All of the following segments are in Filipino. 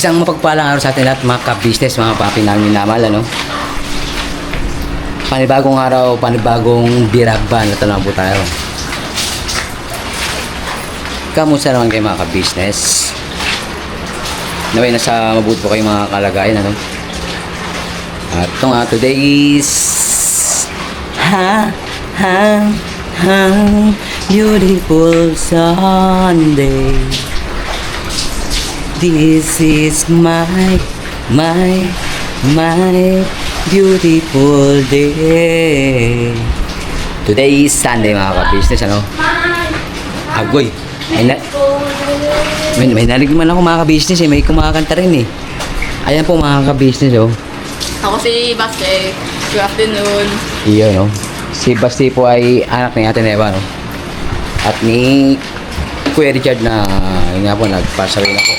Isang mapagpalang araw sa atin lahat mga ka-business, mga papi namin minamahal, ano? Panibagong araw, panibagong biragban na tanong po tayo. Kamusta naman kayo mga ka-business? Naway nasa mabuti po kayong mga kalagayan, ano? At ito nga, today is beautiful Sunday. This is my beautiful day. Today is Sunday mga ka-business, ano? Agoy. May narinig man ako mga ka-business eh. May kumakanta rin eh. Ayan po mga ka-business, oh. Ako si Baste. Good afternoon. Iyo, no? Si Basti po ay anak ni Ate Neva, no? At ni Kuya Richard na yun nga po, nagpasaway na po.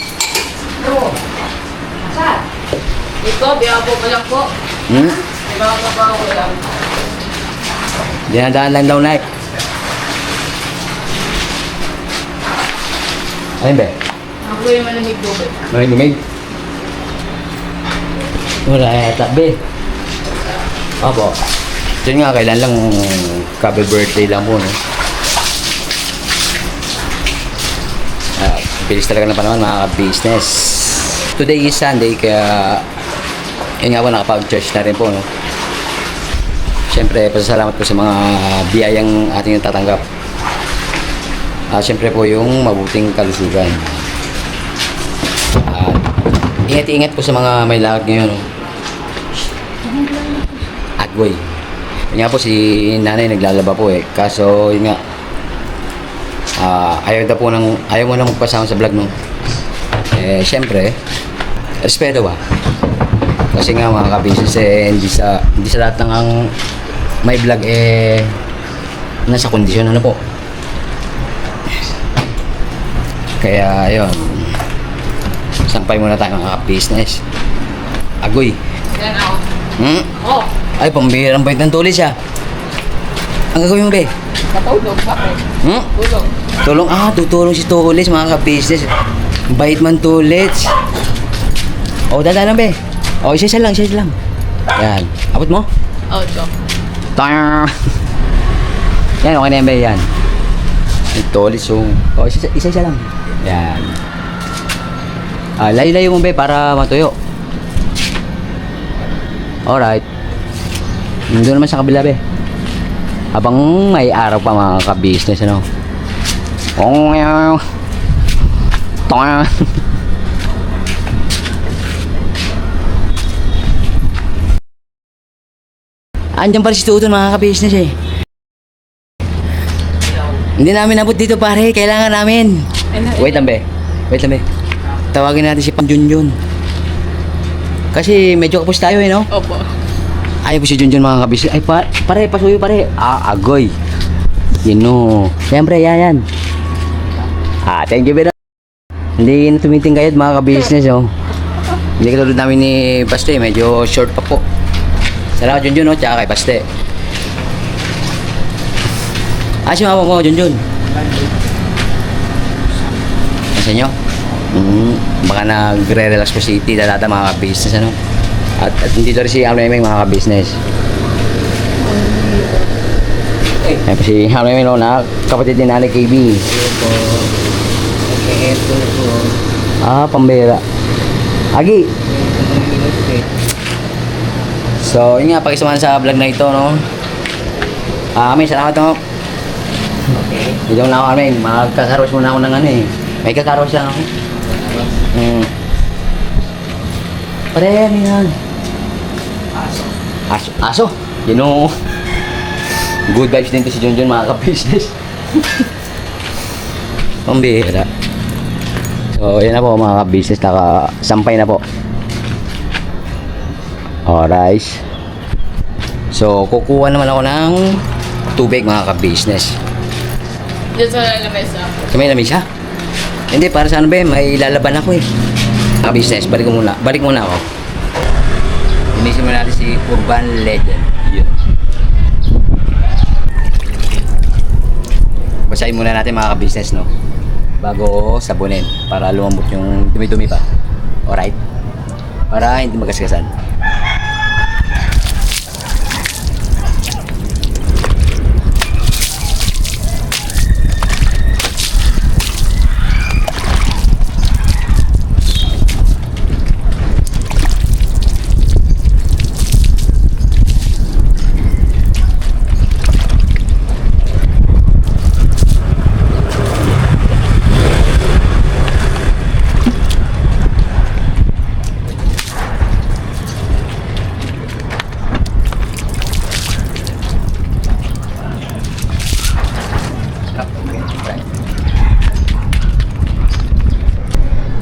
Ito, biya po pa lang po. Biya po pa ako lang. Dinadaan lang daw, Nike. Ayun ba? Ako yung malamig po. Malamig. Wala yata, be. Opo. Yun nga, kailan lang happy birthday lang po, no? Bilis talaga ng panahon, mga business. Today is Sunday, kaya yun nga po, nakapag-church na rin po, no? Siyempre, pasasalamat po sa mga biyayang ating natatanggap. Siyempre po, yung mabuting kalusugan. Ingat-ingat po sa mga may lakad ngayon, no? Agway. Yun nga po, si nanay naglalaba po eh. Kaso, yun nga, ayaw mo na magpasama sa vlog, no? Eh, siyempre, respeto ba? Kasi nga mga ka-business eh, hindi sa lahat ng ang may vlog eh, nasa kondisyon, ano po? Kaya, ayun, sampay muna tayo mga ka-business. Agoy. Yan ako. Oh. Ay, pambihirang bait ng tulis ah. Ang gagawin mo, be? Katulog. Bakit? Tulog. Tulong, tutulong si Tulis, mga ka-business. Bait man Tulis. Dada lang, be. Isa lang. Yan. Abot mo? Oh, ito. Tang! Yan, okay na yan, be. Yan. Yung Tulis, isa lang. Yan. Layo-layo mo, be, para matuyo. Alright. Doon naman sa kabila, be. Habang may araw pa mga ka-business, ano? Andiyan pala si Tuton mga ka-business eh. Hindi namin nabot dito pare, kailangan namin. Wait lang be. Tawagin natin si Junjun. Kasi medyo kapos tayo eh, no? Opo. Ay po si Junjun mga ka-business. Ay pare, pasuyo pare. Agoy. Siyempre, yan. Thank you very much. Hindi na tumiting kayod mga ka-business, oh. Hindi katulad namin ni Baste, medyo short pa po. Salamat Junjun, oh, tsaka kay Baste. Sumama mo, Junjun. Nasa inyo? Baka nagre-relax po si Tita Lata mga ka-business, ano? At dito rin si Amemeng mga ka-business. Ayan po si Amemeng, no, na kapatid din natin KB. Pambira. Agi. So, yun nga, pakisamahan sa vlog na ito, no? Amin, salamat, no? Okay. Dito na ako, Amin. Magkakaros muna ako ng ano eh. May kakaros lang ako. Pare, ano yan? Aso? You know, good vibes din to si Junjun, mga ka-business. Pambira. So, yan na po mga ka-business, nakasampay na po. Alright. So, kukuha naman ako ng tubig mga ka-business. Diyan sa lamesa. Sa may lamesa? Hindi, para sa ano ba, may lalaban ako eh. Ka-business, balik muna ako. Inisin mo natin si Urban Legend. Yun. Basahin muna natin mga ka-business, no? Bago sabunin para lumambot yung dumi-dumi pa. Alright? Para hindi magasgasan.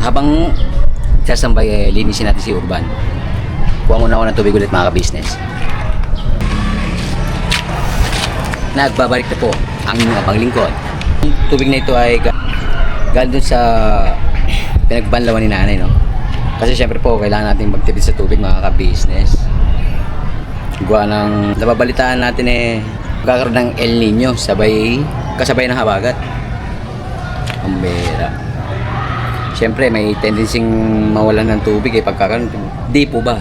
Habang sasambay, linisin natin si Urban. Kuha muna ako ng tubig ulit mga ka-business. Nagbabalik na po ang inyong paglingkod. Ang tubig na ito ay galing dun sa pinagbanlawan ni nanay, no? Kasi syempre po, kailangan natin magtipid sa tubig mga ka-business. Gawa ng nababalitaan natin magkakaroon ng El Nino kasabay ng habagat. Ang bera. Siyempre, may tendency mawalan ng tubig pagkakaroon. Di po ba?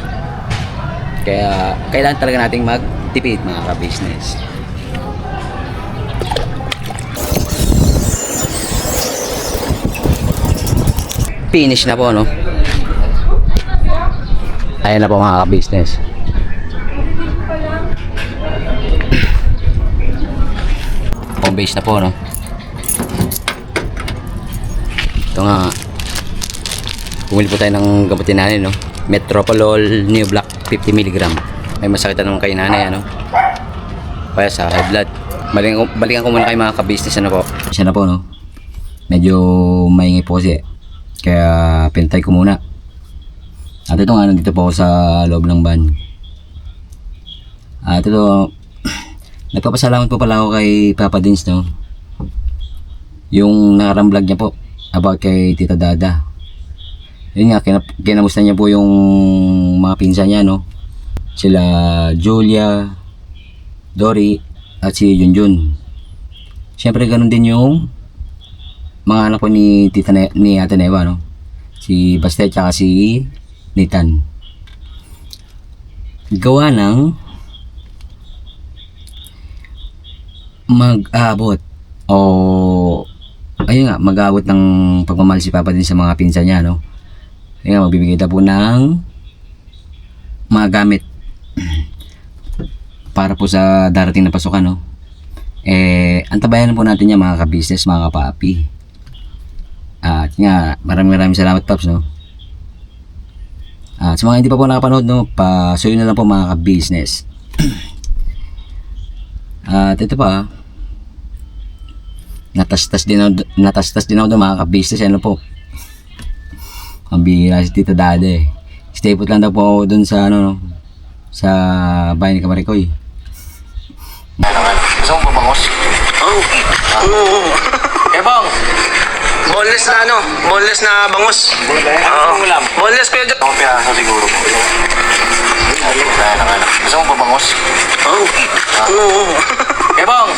Kaya, kailangan talaga nating magtipid mga ka-business. Finish na po, no? Ayan na po mga ka-business. Home base na po, no? Ito nga, bumili po tayo ng gamutin nanay, no? Metropolol New Black 50 mg. May masakit naman kay nanay, ano? Kaya sa high blood. Balikan ko muna kayo mga ka-business, ano po? Siya na po, no? Medyo maingay po kasi. Kaya pintay ko muna. At ito nga, nandito po ako sa loob ng van. At ito, nagpapasalamat po pala ako kay Papa Dins, no? Yung nakarang vlog niya po about kay Tita Dada. Yun nga, kinamusta niya po yung mga pinsan niya, no? Sila Julia, Dory, at si Junjun. Siyempre ganun din yung mga anak po ni ni Ate Neva, no? Si Bastet at si Nathan. Gawa ng mag-abot o ayun nga, mag-abot ng pagmamahal si Papa din sa mga pinsan niya, no? Ayun nga, magbibigay na po ng mga gamit para po sa darating na pasukan, no? Antabayan po natin yan mga ka-business, mga kapapi. At nga, maraming salamat, Paps, no? At sa mga hindi pa po nakapanood, no, pasuyo na lang po mga ka-business. At ito pa, natastas din ako doon mga ka-business, ano po? Ang bihira si Tita Dada eh. Stay put lang daw po ako doon sa ano, no, sa bahay ni Kamarikoy. Gusto mo babangos? Oo. Bang! Boneless na ano? Boneless na bangus. Oo. Boneless pero dyan. Ako piraso siguro. Kaya naman. Gusto mo babangos? Oo. Bang!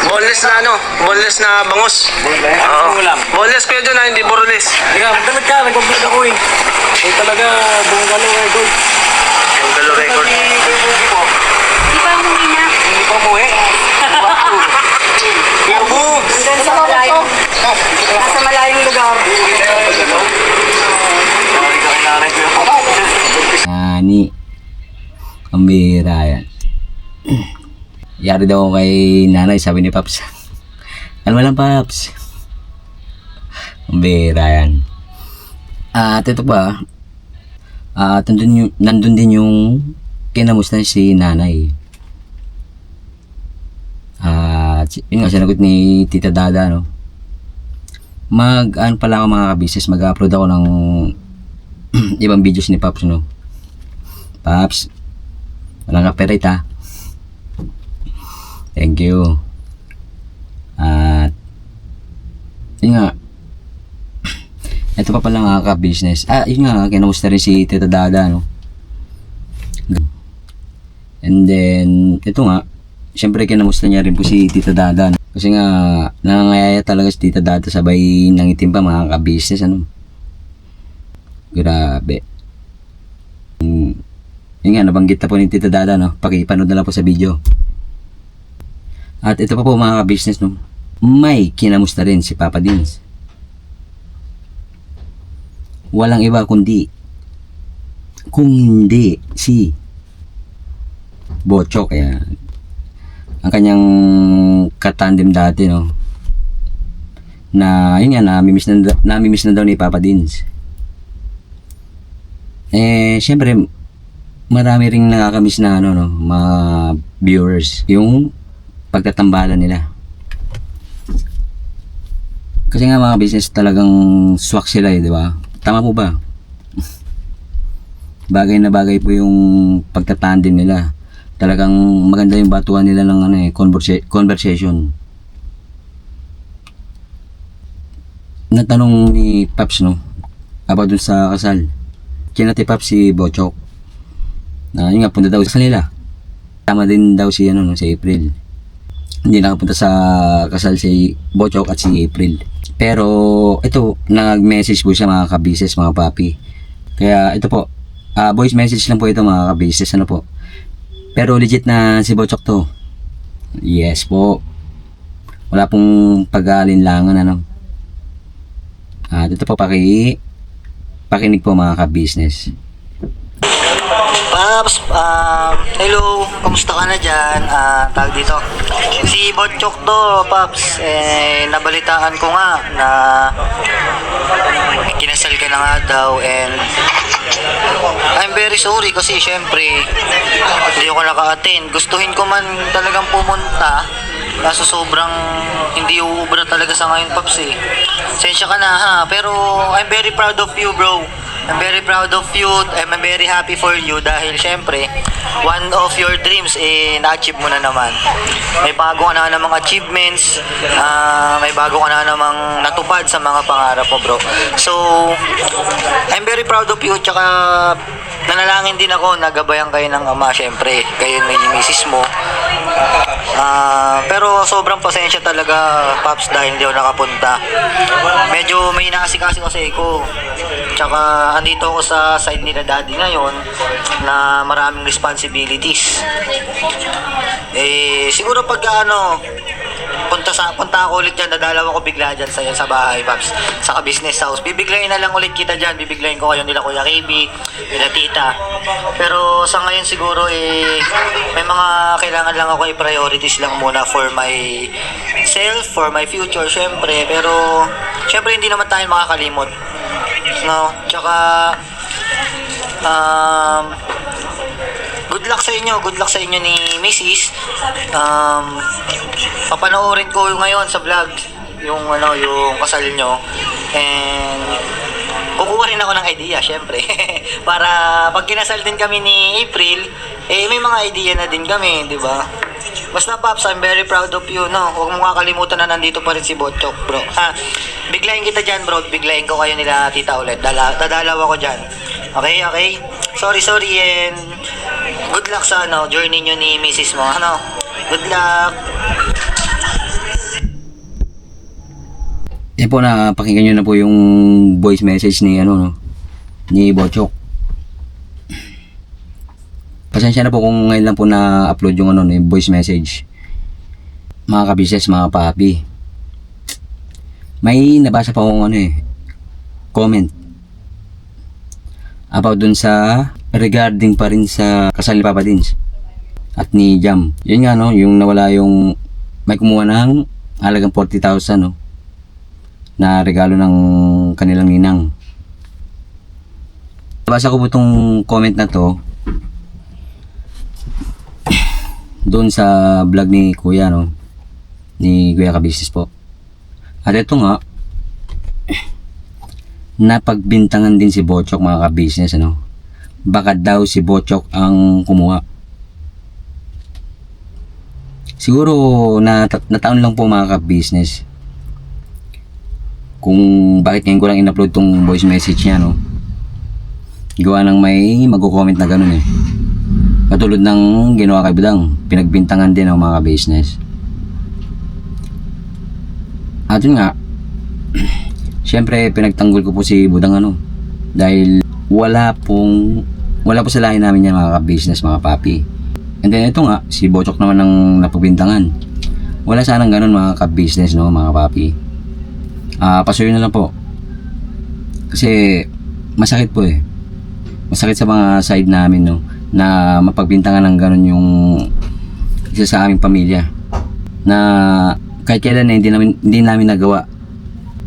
Boneless na ano? Boneless na bangus. Oo. Boneless pero dyan na hindi boreless. Ikaw, magdamit ka. Nag-complete ako eh. Ay talaga, bungalo record. Bungalo record. Di ba umuwi na? Hindi pa umuwi. Nandun sa malayong, nasa malayong lugar. Ani. Ang bihira yan. Yari daw ako kay nanay, sabi ni Paps. Alam mo lang, Paps. Ang bihira yan. At ito pa, nandun din yung kinamusta si nanay. At yun nga, sinagot ni Tita Dada, no? Ano pala ako mga ka-business, mag-upload ako ng ibang videos ni Paps, no? Paps, walang copyright, ha? Thank you. At yun nga, ito pa pala mga ka-business. Yun nga, kinamusta rin si Tita Dada, no? And then, ito nga, siyempre kinamusta niya rin po si Tita Dada, no? Kasi nga, nangangayaya talaga si Tita Dada sabay nangitim pa mga ka-business, ano? Grabe. Yun nga, nabanggit na po ni Tita Dada, no? Pakipanood na lang po sa video. At ito pa po mga ka-business, no? May kinamusta rin si Papa Dins. Walang iba kundi kung hindi si Bochok. Kaya ang kanyang katandem dati, no? Na yun nga, namimiss na daw ni Papa Dins. Syempre marami ring nakakamiss na ano, no, mga viewers yung pagtatambalan nila. Kasi nga mga business talagang swak sila, di ba? Tama po ba? Bagay na bagay po yung pagtatandem nila. Talagang maganda yung batuan nila ng ano, conversation. Natanong ni Paps, no, about dun sa kasal. Kinati Paps si Bochok. Yun nga, punta daw sa kanila. Tama din daw si, ano, no, si April. Hindi nakapunta sa kasal si Bochok at si April. Pero ito, nag-message po siya mga ka-business, mga papi. Kaya ito po, voice message lang po ito mga ka-business, ano po. Pero legit na si Bochok to. Yes po. Wala pong pag-aalinlangan, ano. At ito po, pakinig po mga ka-business. Paps, hello, kumusta ka na dyan? Tawag dito. Si Bochok to, Paps, nabalitaan ko nga na kinasal ka na nga daw, and I'm very sorry kasi syempre hindi ako naka-attend. Gustuhin ko man talagang pumunta, kaso sobrang hindi uubra talaga sa ngayon, Paps eh. Sensya ka na ha, pero I'm very proud of you, bro. I'm very proud of you. I'm very happy for you dahil syempre one of your dreams na-achieve mo na naman. May bago ka na namang achievements, may bago ka na namang natupad sa mga pangarap mo, bro. So I'm very proud of you, tsaka nanalangin din ako, nagabayan kayo ng ama, syempre kayo may misis mo. Pero sobrang pasensya talaga, Paps, dahil hindi ako nakapunta. Medyo may inaasikaso kasi ko. Tsaka andito ako sa side nila daddy ngayon na maraming responsibilities. Siguro pag punta ako ulit dyan, dadalaw ako bigla dyan sa bahay, Paps, sa business house. Bibiglayin na lang ulit kita dyan, bibiglayin ko kayo nila Kuya KB, nila Tita. Pero sa ngayon siguro may mga kailangan lang ako i-priorities lang muna for my self, for my future, syempre. Pero syempre hindi naman tayo makakalimot, no? Tsaka good luck sa inyo ni Mrs. Papanoorin ko ngayon sa vlog yung kasal nyo, and kukuha rin ako ng idea, syempre. Para pag kinasal din kami ni April, may mga idea na din kami, di ba? Basta, Paps, I'm very proud of you, no? Huwag mo kakalimutan na nandito pa rin si Bochok, bro. Biglayin kita dyan, bro. Biglayin ko kayo nila Tita ulit. Dadalaw ako dyan. Okay? Sorry, and good luck sa journey nyo ni Mrs. mo, Good luck. Yan po, pakinggan nyo na po yung voice message ni ni Bochok. Pasensya na po kung ngayon lang po na-upload yung yung voice message. Mga ka-business, mga papi. May nabasa pa akong comment about dun sa regarding pa rin sa kasal ni Papa Dins at ni Jam. Yun nga, yung nawala yung may kumuha ng halagang 40,000, na regalo ng kanilang ninang. Nabasa ko po itong comment na to doon sa vlog ni Kuya, ni Kuya Ka-Business po. At ito nga, napagbintangan din si Bochok, mga ka-business, baka daw si Bochok ang kumuha. Siguro nataon lang po, mga ka-business, kung bakit ngayon ko lang in-upload tong voice message niya, gawa ng may magko-comment na ganun katulad ng ginawa kay Budang, pinagbintangan din ng mga business. At yun nga, syempre pinagtanggol ko po si Budang Dahil wala po sa lahi namin yan mga ka-business, mga papi. And then ito nga, si Bochok naman ang napagbintangan. Wala sanang ganun mga ka-business, no, mga papi. Pasuyo na lang po. Kasi masakit po eh. Masakit sa mga side namin, no, na mapagbintangan ng ganun yung isa sa aming pamilya. Na kahit kailan na hindi namin nagawa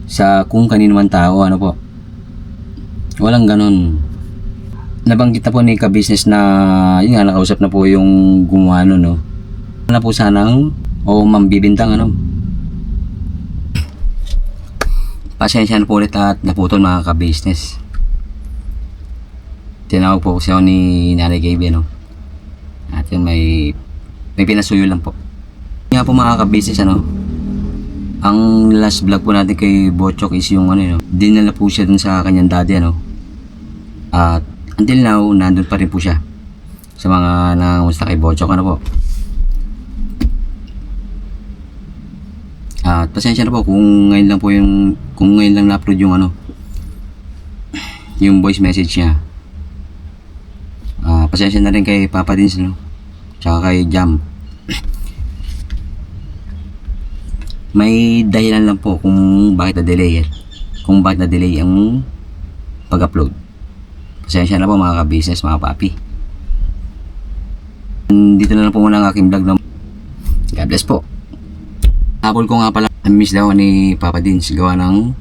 sa kung kanino man tao, ano po. Walang ganun. Nabanggit na po ni ka-business na yun nga, nakausap na po yung gumawa nun, no. Na po sanang mambibintang, ano. Pasensya na po ulit at naputol mga ka-business. Tinawag po kasi ako ni Nanay Gaby, no. At yun, may pinasuyo lang po. Nga po mga ka-business, ano, ang last vlog po natin kay Bochok is yung ano, dinala po siya dun sa kanyang daddy, ano. At until now, nandun pa rin po siya sa mga nangungusta kay Bochok, ano po. At pasensya na po kung ngayon lang na-upload yung ano, yung voice message niya. Pasensya na rin kay Papa Dins, no, tsaka kay Jam. May dahilan lang po kung bakit na-delay ang pag-upload. Pasensya na po mga ka-business, mga papi. Dito na lang po muna ang aking vlog, no. God bless po. Habol ko nga pala, miss daw ni Papa Dins gawa ng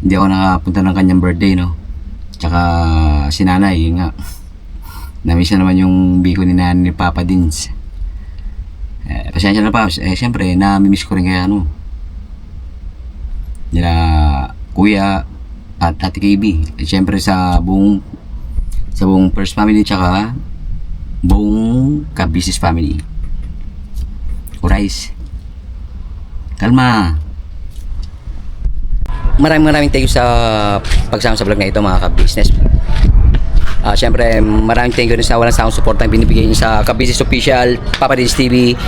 hindi ako nakapunta ng kanyang birthday, no. Tsaka si Nanay, yun nga, na-miss na naman yung biko ni Nanay ni Papa Dins. Pasensya na pa, syempre na-miss ko rin kaya ano nila Kuya at Ate KB. Syempre sa buong First Family tsaka buong ka-business family. Urais, kalma. Maraming thank you sa pagsama sa vlog na ito mga ka-business. Siyempre, maraming thank you rin sa walang sawang support na binibigay niyo sa ka-business official, Papa Dins TV,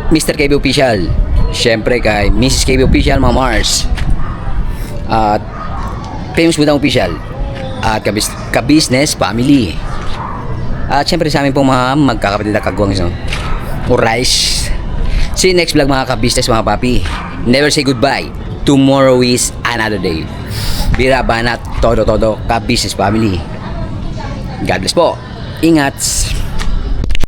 Mr. KB official, siyempre kay Mrs. KB official, Ma'am Mars, at Famous Budang official, at ka-business family. At siyempre sa amin pong mga magkakapatid na kagwang, no? Urais. See you next vlog mga ka-business, mga papi. Never say goodbye. Tomorrow is another day. Bira banat todo ka-business family. God bless po. Ingat.